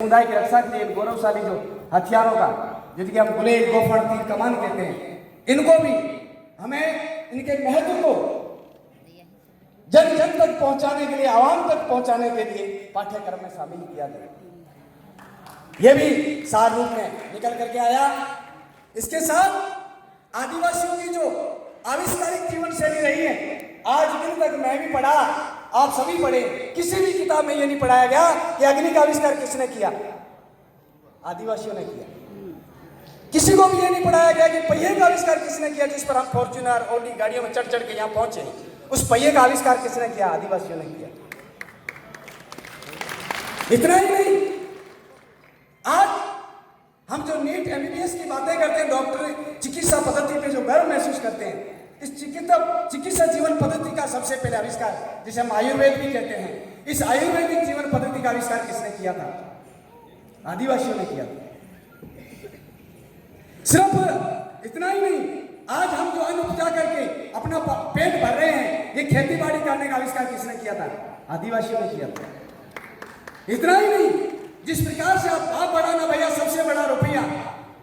समुदाय की रक्षा के लिए गौरवशाली जो हथियारों का, जिसके हम बुलेट, गोफर, तीर, कमान कहते हैं, इनको भी हमें इनके महत्व को जन जन तक पहुंचाने के लिए, आवाम तक पहुंचाने के लिए पाठ्यक्रम में शामिल किया जाए। यह भी सार रूप में निकल करके आया। इसके साथ आदिवासियों की जो आविष्कारिक जीवन शैली रही है, आज दिन तक मैं भी पढ़ा, आप सभी पढ़े, किसी भी किताब में यह नहीं पढ़ाया गया कि अग्नि का आविष्कार किसने किया, आदिवासियों ने किया। किसी को भी यह नहीं पढ़ाया गया कि पहिए का आविष्कार किसने किया, जिस पर हम फॉर्च्यूनर ऑडी गाड़ियों में चढ़ चढ़ के यहां पहुंचे, उस पहिए का आविष्कार किसने किया, आदिवासियों ने किया। इतना ही नहीं, आज हम जो नीट एमबीबीएस की बातें करते हैं, डॉक्टर चिकित्सा पद्धति पे जो गर्व महसूस करते हैं, इस चिकित्सा जीवन पद्धति का सबसे पहले आविष्कार, जिसे हम आयुर्वेद भी कहते हैं, इस आयुर्वेदिक जीवन पद्धति का आविष्कार किसने किया था, आदिवासियों ने किया था। सिर्फ इतना ही नहीं, आज हम जो अन्न उपजा करके अपना पेट भर रहे हैं, ये खेती बाड़ी करने का आविष्कार किसने किया था, आदिवासियों ने किया था। इतना ही नहीं, जिस प्रकार से आप बढ़ाना भैया, सबसे बड़ा रुपया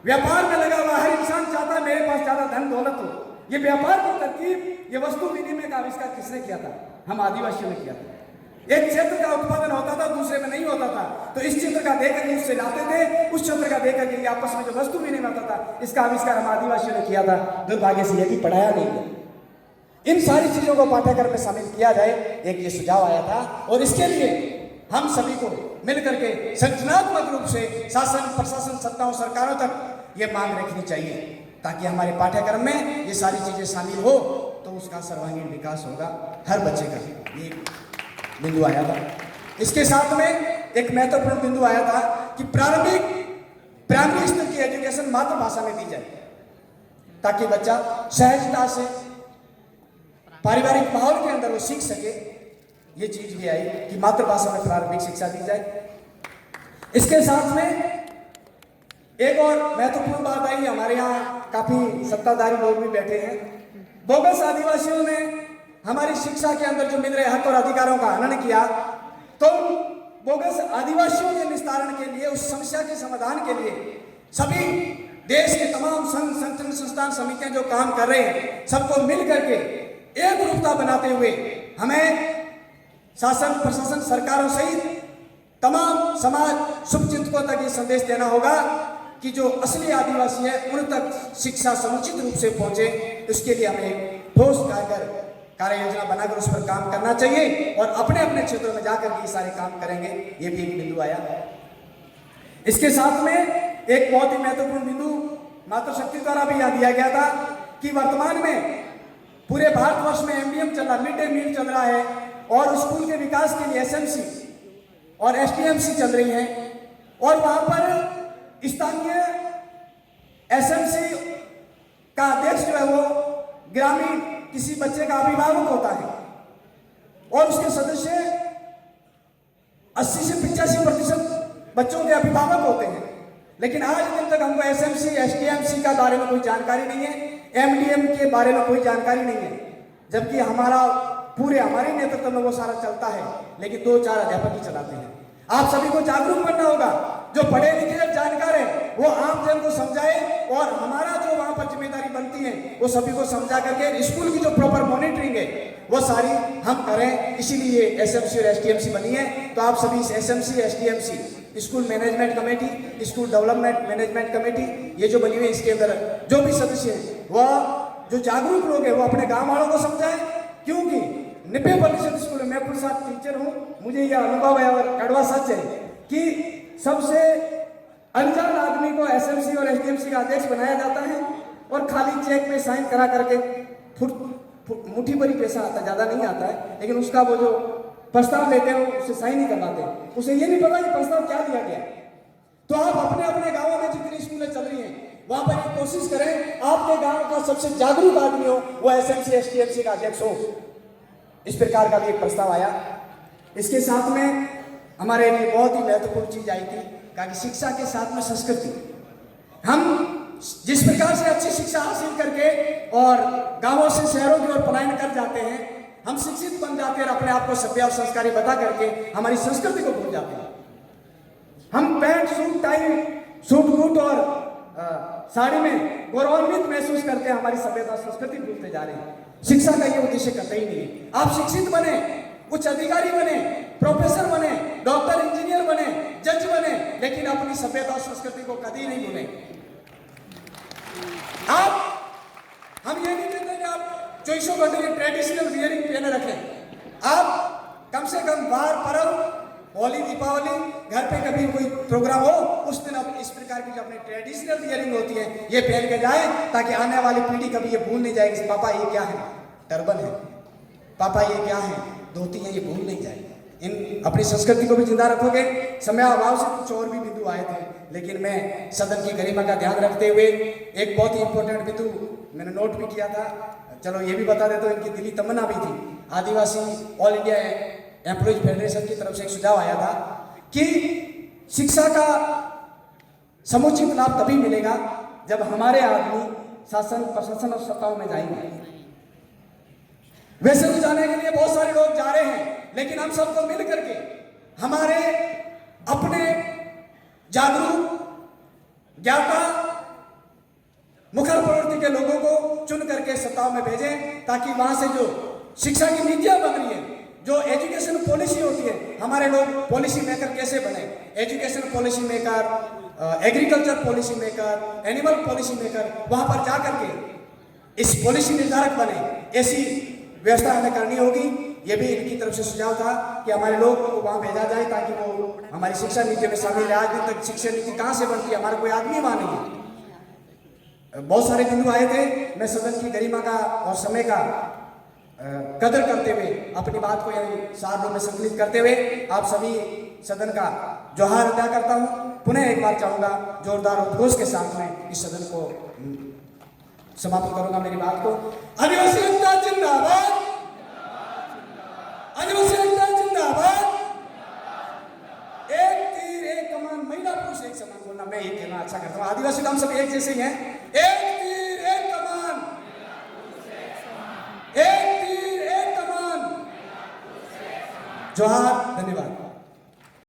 व्यापार में लगा हुआ, हर इंसान चाहता है मेरे पास ज्यादा धन दौलत हो, ये व्यापार की तरकीब, ये वस्तु विनिमय का आविष्कार किसने किया था, हम आदिवासियों ने किया था। एक क्षेत्र का उत्पादन होता था, दूसरे में नहीं होता था, तो इस क्षेत्र का देकर के उससे लाते थे, उस क्षेत्र का देकर के आपस में जो वस्तु विनिमय होता था, इसका आविष्कार हम आदिवासियों ने किया था। दुर्भाग्य से यह भी पढ़ाया नहीं गया। इन सारी चीजों को पाठ्यक्रम में शामिल किया जाए, एक ये सुझाव आया था, और इसके लिए हम सभी को मिलकर के संगठनात्मक रूप से शासन, प्रशासन, सत्ताओं, सरकारों तक ये मांग रखनी चाहिए, ताकि हमारे पाठ्यक्रम में ये सारी चीजें शामिल हो, तो उसका सर्वांगीण विकास होगा हर बच्चे का। ये बिंदु आया था। इसके साथ में एक महत्वपूर्ण बिंदु आया था कि प्राइमरी स्तर की एजुकेशन मातृभाषा में दी जाए, ताकि बच्चा सहजता से पारिवारिक माहौल के अंदर वो सीख सके। ये चीज भी आई कि मातृभाषा में प्रारंभिक शिक्षा दी जाए। इसके साथ में एक और महत्वपूर्ण बात आई, हमारे यहाँ काफी सत्ताधारी लोग भी बैठे हैं, बोगस आदिवासियों ने हमारी शिक्षा के अंदर जो मिल रहे हक और अधिकारों का हनन किया, तो बोगस आदिवासियों के निस्तारण के लिए, उस समस्या के समाधान के लिए सभी देश के तमाम संघ, संगठन, संस्थान, समितियां जो काम कर रहे हैं, सबको मिल करके एक रूपता बनाते हुए हमें शासन, प्रशासन, सरकारों सहित तमाम समाज शुभचिंतकों तक ये संदेश देना होगा कि जो असली आदिवासी है, उन तक शिक्षा समुचित रूप से पहुंचे। उसके लिए हमें ठोस कार्य योजना बनाकर उस पर काम करना चाहिए, और अपने अपने क्षेत्रों में जाकर ये सारे काम करेंगे। ये भी एक बिंदु आया। इसके साथ में एक बहुत ही महत्वपूर्ण बिंदु मातृशक्ति द्वारा भी यह दिया गया था कि वर्तमान में पूरे भारतवर्ष में एमडीएम चल रहा, मिड डे मील चल रहा है, और स्कूल के विकास के लिए एसएमसी और एसटीएमसी चल रही है, और वहां पर स्थानीय एसएमसी का अध्यक्ष जो है वो ग्रामीण किसी बच्चे का अभिभावक होता है, और उसके सदस्य 80 से 85% बच्चों के अभिभावक होते हैं। लेकिन आज दिन तक हमको एसएमसी, एसटीएमसी का बारे में कोई जानकारी नहीं है, एमडीएम के बारे में कोई जानकारी नहीं है, जबकि हमारे नेतृत्व में वो सारा चलता है, लेकिन 2-4 अध्यापक ही चलाते हैं। आप सभी को जागरूक करना होगा, जो पढ़े लिखे जानकार है वो आम जन को समझाए, और हमारा जो वहां पर जिम्मेदारी बनती है वो सभी को समझा करके स्कूल की जो प्रॉपर मॉनिटरिंग है वो सारी हम करें। इसीलिए एसएमसी और एसटीएमसी बनी है। तो आप सभी SMC, STMC, school management committee, school development management committee, ये जो बनी हुई है, इसके अंदर जो भी सदस्य है, वह जो जागरूक लोग हैं वो अपने गाँव वालों को समझाएं, क्योंकि 90% स्कूल में, मैं खुद साथ टीचर हूँ, मुझे यह अनुभव है और कड़वा सच है कि सबसे अनजान आदमी को एसएमसी और एसडीएमसी का अध्यक्ष बनाया जाता है, और खाली चेक में साइन करा करके मुट्ठी भरी पैसा आता, ज्यादा नहीं आता है, लेकिन उसका वो जो प्रस्ताव लेते हैं उससे साइन ही करवाते हैं, उसे ये नहीं पता कि प्रस्ताव क्या दिया गया। तो आप अपने अपने गाँवों में जितनी स्कूलें चल रही हैं वहां पर ये कोशिश करें आपके गाँव का सबसे जागरूक आदमी हो वो एसएमसी, एसटीएमसी का अध्यक्ष हो। इस प्रकार का भी एक प्रस्ताव आया। इसके साथ में हमारे लिए बहुत ही महत्वपूर्ण चीज आई थी, कि शिक्षा के साथ में संस्कृति। हम जिस प्रकार से अच्छी शिक्षा हासिल करके और गांवों से शहरों की ओर पलायन कर जाते हैं, हम शिक्षित बन जाते हैं और अपने आप को सभ्य और संस्कारी बता करके हमारी संस्कृति को भूल जाते हैं। हम pant suit tie suit boot और साड़ी में गौरवान्वित महसूस करते हैं, हमारी सभ्यता संस्कृति भूलते जा रहे हैं। शिक्षा का ये उद्देश्य कतई नहीं है। आप शिक्षित बने, उच्च अधिकारी बने, प्रोफेसर बने, डॉक्टर इंजीनियर बने, जज बने, लेकिन अपनी सभ्यता और संस्कृति को कभी नहीं भूलें। आप हम ये नहीं कहते कि आप 24 घंटे ट्रेडिशनल वियरिंग पहने रखें। आप कम से कम बार पर्व, होली, दीपावली, घर पे कभी कोई प्रोग्राम हो, उस दिन अब इस प्रकार की जो अपनी ट्रेडिशनल वियरिंग होती है ये पहन के जाए, ताकि आने वाली पीढ़ी कभी ये भूल नहीं जाएगी पापा ये क्या है, टर्बन है, पापा ये क्या है, धोती है, ये भूल नहीं जाएगी। इन अपनी संस्कृति को भी जिंदा रखोगे। समय अभाव से कुछ और भी बिंदु आए थे, लेकिन मैं सदन की गरिमा का ध्यान रखते हुए एक बहुत ही इंपॉर्टेंट बिंदु मैंने नोट भी किया था, चलो ये भी बता देता हूँ। इनकी दिली तमन्ना भी थी, आदिवासी ऑल इंडिया एम्प्लॉयज फेडरेशन की तरफ से एक सुझाव आया था कि शिक्षा का समुचित लाभ तभी मिलेगा जब हमारे आदमी शासन, प्रशासन और सत्ताओं में जाएंगे। वैसे तो जाने के लिए बहुत सारे लोग जा रहे हैं, लेकिन हम सबको मिल करके हमारे अपने जागरूक, ज्ञाता, मुखर प्रवृत्ति के लोगों को चुन करके सत्ताओं में भेजें, ताकि वहां से जो शिक्षा की नीतियां बन रही है, जो एजुकेशन पॉलिसी होती है, हमारे लोग पॉलिसी मेकर कैसे बने, education policy maker, agriculture policy maker, animal policy maker, वहां पर जाकर के इस पॉलिसी निर्धारक बने, ऐसी व्यवस्था हमें करनी होगी। ये भी इनकी तरफ से सुझाव था कि हमारे लोग को वहां भेजा जाए ताकि वो हमारी शिक्षा नीति में शामिल है। आज दिन तक शिक्षा नीति कहां से बनती है, हमारा कोई आदमी वहां नहीं है। बहुत सारे बिंदु आए थे, मैं सदन की गरिमा का और समय का कदर करते हुए अपनी बात को यही सार रूप में संकलित करते हुए आप सभी सदन का जोहार अदा करता हूं। पुनः एक बार चाहूंगा जोरदार उद्घोष के साथ में इस सदन को समाप्त करूंगा मेरी बात को। आदिवासी एकता जिंदाबाद, आदिवासी एकता जिंदाबाद। एक तीर एक कमान, महिला पुरुष एक समान बोलना मैं ये कहना अच्छा करता हूँ। आदिवासी तो हम सब एक जैसे ही हैं। एक तीर एक कमान, एक तीर एक कमान। जोहार, धन्यवाद।